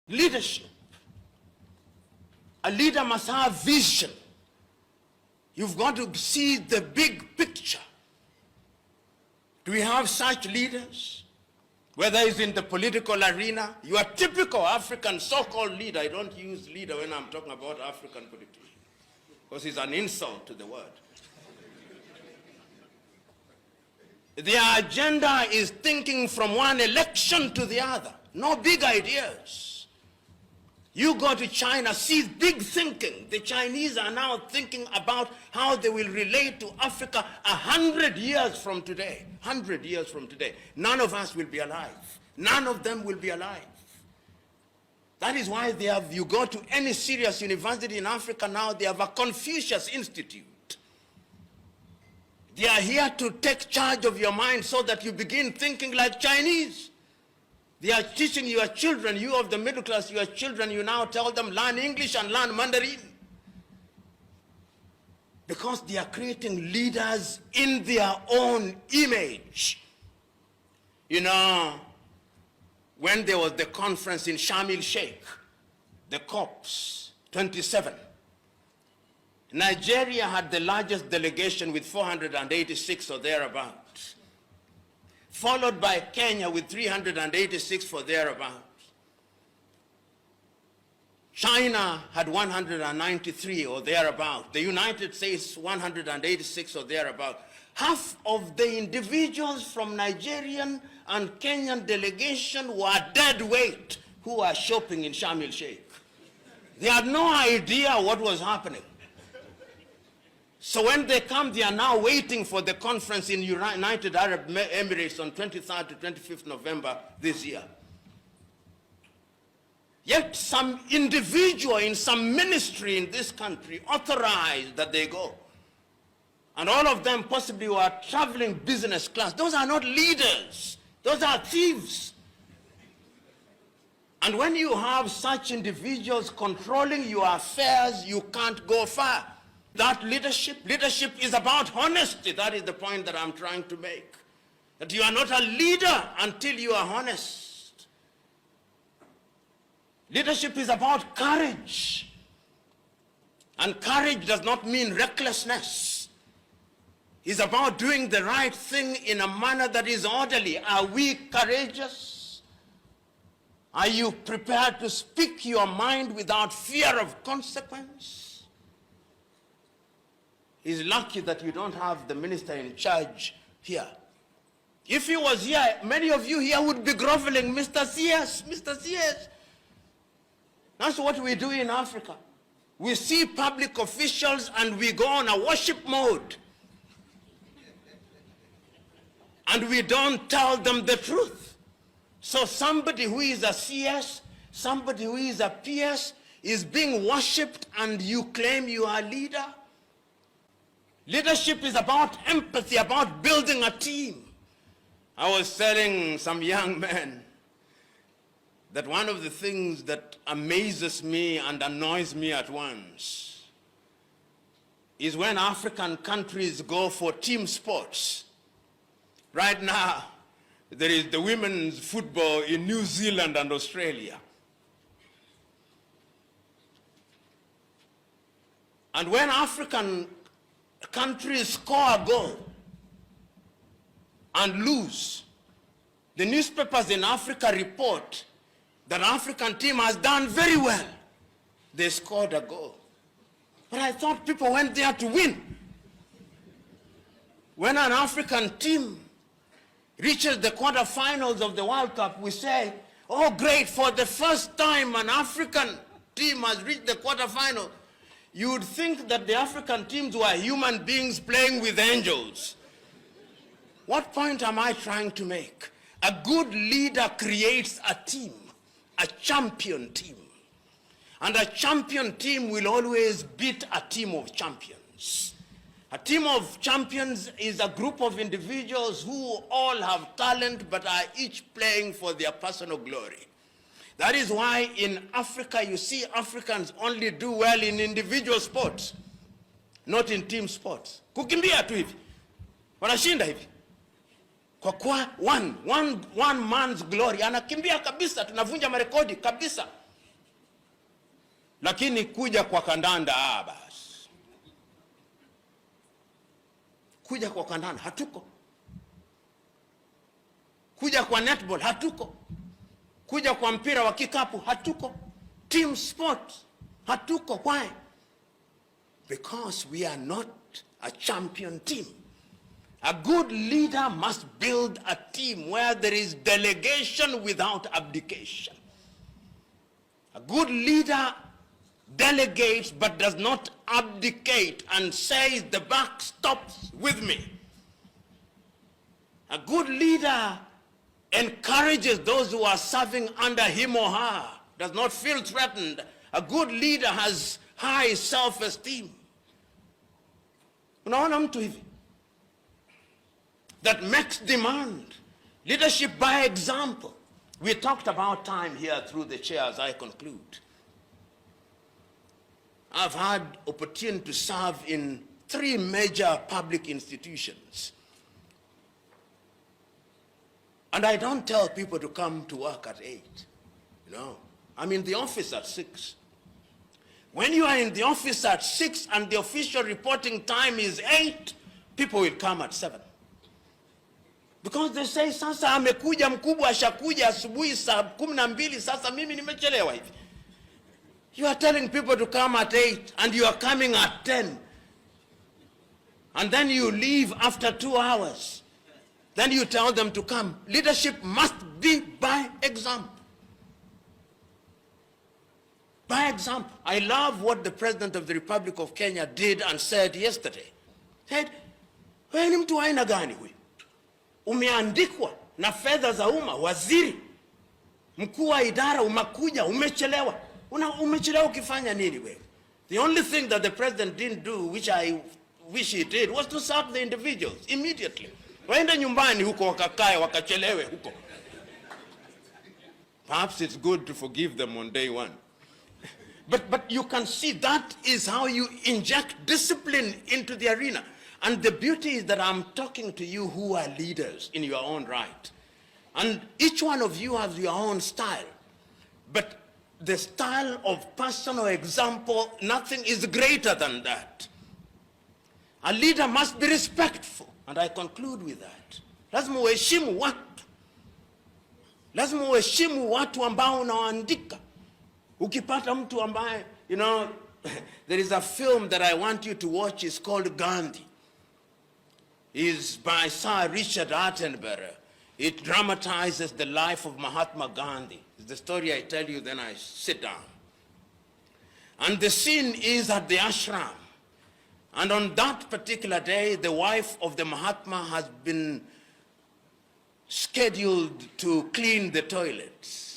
Leadership. A leader must have vision. You've got to see the big picture. Do we have such leaders? Whether it's in the political arena, you are typical African so-called leader. I don't use leader when I'm talking about African politicians, because it's an insult to the word. Their agenda is thinking from one election to the other. No big ideas. You go to China, see big thinking. The Chinese are now thinking about how they will relate to Africa 100 years from today. 100 years from today. None of us will be alive. None of them will be alive. That is why they have, you go to any serious university in Africa now, they have a Confucius Institute. They are here to take charge of your mind so that you begin thinking like Chinese. They are teaching your children, you of the middle class, your children, you now tell them learn English and learn Mandarin. Because they are creating leaders in their own image. You know, when there was the conference in Sharm el-Sheikh, the COPs 27, Nigeria had the largest delegation with 486 or thereabouts, followed by Kenya with 386 or thereabouts. China had 193 or thereabouts. The United States 186 or thereabouts. Half of the individuals from Nigerian and Kenyan delegation were dead weight who were shopping in Sharm el-Sheikh. They had no idea what was happening. So when they come, they are now waiting for the conference in United Arab Emirates on 23rd to 25th November this year. Yet some individual in some ministry in this country authorized that they go. And all of them possibly were traveling business class. Those are not leaders. Those are thieves. And when you have such individuals controlling your affairs, you can't go far. That leadership is about honesty. That is the point that I'm trying to make. That you are not a leader until you are honest. Leadership is about courage. And courage does not mean recklessness. It's about doing the right thing in a manner that is orderly. Are we courageous? Are you prepared to speak your mind without fear of consequence? It's lucky that you don't have the minister in charge here. If he was here, many of you here would be groveling, Mr. CS, Mr. CS. That's what we do in Africa. We see public officials and we go on a worship mode. And we don't tell them the truth. So somebody who is a CS, somebody who is a PS is being worshipped and you claim you are a leader? Leadership is about empathy, about building a team. I was telling some young men that one of the things that amazes me and annoys me at once is when African countries go for team sports. Right now, there is the women's football in New Zealand and Australia. And when African countries score a goal and lose, the newspapers in Africa report that African team has done very well. They scored a goal. But I thought people went there to win. When an African team reaches the quarterfinals of the World Cup, we say, oh great, for the first time an African team has reached the quarterfinal. You would think that the African teams were human beings playing with angels. What point am I trying to make? A good leader creates a team, a champion team. And a champion team will always beat a team of champions. A team of champions is a group of individuals who all have talent but are each playing for their personal glory. That is why in Africa you see Africans only do well in individual sports, not in team sports. Kukimbia tu hivi, wanashinda hivi. Kwa kuwa one man's glory, anakimbia kabisa, tunavunja marekodi kabisa. Lakini kuja kwa kandanda, basi. Kuja kwa kandanda, hatuko. Kuja kwa netball, hatuko. Kuja kwa mpira wa kikapu, hatuko. Team sport, hatuko. Why? Because we are not a champion team. A good leader must build a team where there is delegation without abdication. A good leader delegates but does not abdicate and says the buck stops with me. A good leader encourages those who are serving under him or her, does not feel threatened. A good leader has high self-esteem. Unaona mtu hivi that makes demand. Leadership by example. We talked about time here through the chair as I conclude. I've had opportunity to serve in 3 major public institutions. And I don't tell people to come to work at 8. No, I'm in the office at 6. When you are in the office at 6 and the official reporting time is 8, people will come at 7. Because they say, sasa amekuja mkubwa, ashakuja asubuhi saa 12, sasa mimi nimechelewa hivi. You are telling people to come at 8 and you are coming at 10. And then you leave after 2 hours. Then you tell them to come. Leadership must be by example. By example. I love what the President of the Republic of Kenya did and said yesterday. He said, wewe ni mtu aina gani huyu? Umeandikwa na fedha za umma, waziri, mkuu wa idara, umakuja, umechelewa. Umechelewa ukifanya nini wewe? The only thing that the president didn't do, which I wish he did, was to sack the individuals immediately. Waende nyumbani huko wakakae wakachelewe huko. Perhaps it's good to forgive them on day 1. But you can see that is how you inject discipline into the arena. And the beauty is that I'm talking to you who are leaders in your own right. And each one of you has your own style. But the style of personal example, nothing is greater than that. A leader must be respectful. And I conclude with that. Lazima uheshimu watu. Lazima uheshimu watu ambao unawaandika. Ukipata mtu ambaye, you know, there is a film that I want you to watch. It's called Gandhi. It's by Sir Richard Attenborough. It dramatizes the life of Mahatma Gandhi. It's the story I tell you, then I sit down. And the scene is at the ashram. And on that particular day, the wife of the Mahatma has been scheduled to clean the toilets.